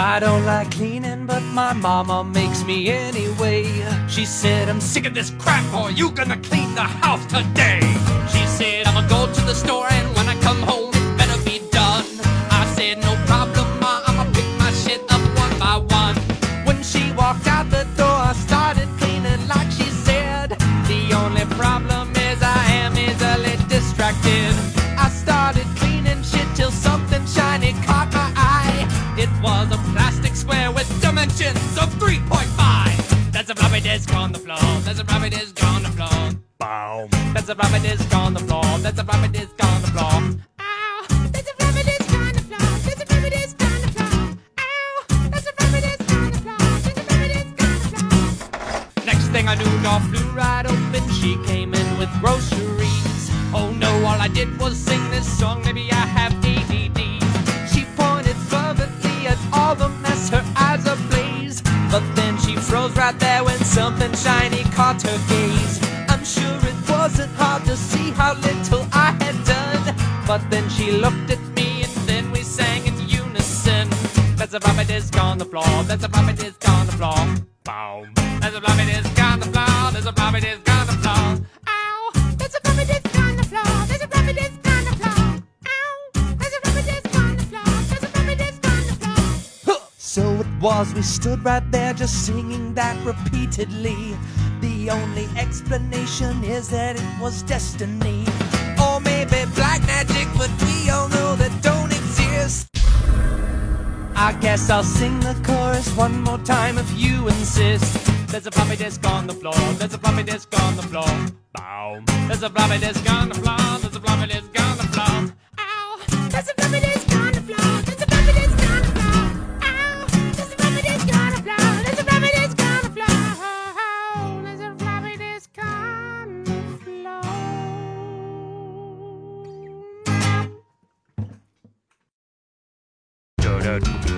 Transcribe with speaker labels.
Speaker 1: I don't like cleaning, but my mama makes me anyway. She said, I'm sick of this crap, or you gonna clean the house today. She said, I'ma go to the store, and when I come home, it better be done. I said, no problem, ma, I'ma pick my shit up one by one. When she walked out the door, I started cleaning like she said. The only problem is I am easily distracted. I started cleaning shit till something shiny caught my eye. It was a plastic square with dimensions of 3.5. There's a floppy disk on the floor. There's a floppy disk on the floor. Boom. There's a floppy disk on the floor. There's a floppy disk on the floor. Ow. There's a floppy disk on the floor. There's a floppy disk on the floor. Ow. There's a floppy disk on the floor. There's a floppy disk on the floor. Next thing I knew, door flew right open. She came in with groceries. Oh no, all I did was sing this song. Maybe I have ADD. She pointed fervently at all the mess, her eyes ablaze. But then she froze right there when something shiny caught her gaze. I'm sure it wasn't hard to see how little I had done. But then she looked at me and then we sang in unison. There's a floppy disk on the floor. There's a floppy disk on the floor. Boom. There's a floppy disk on the floor. There's a floppy disk on the floor. Ow. There's a floppy disk on the floor. There's a floppy disk on the floor. Ow. There's a floppy disk on the floor. There's a floppy disk on the floor. So it was, we stood right there just singing that repeatedly. The only explanation is that it was destiny. Or maybe black magic, but we all know that don't exist. I guess I'll sing the chorus one more time if you insist. There's a floppy disk on the floor. There's a floppy disk on the floor. Boom. There's a floppy disk on the floor. There's a floppy disk on the floor. Ow. There's a floppy disk on the floor. There's a floppy disk on the floor. Ow. There's a floppy disk on the floor. There's a floppy disk on the floor. There's a floppy disk on the floor.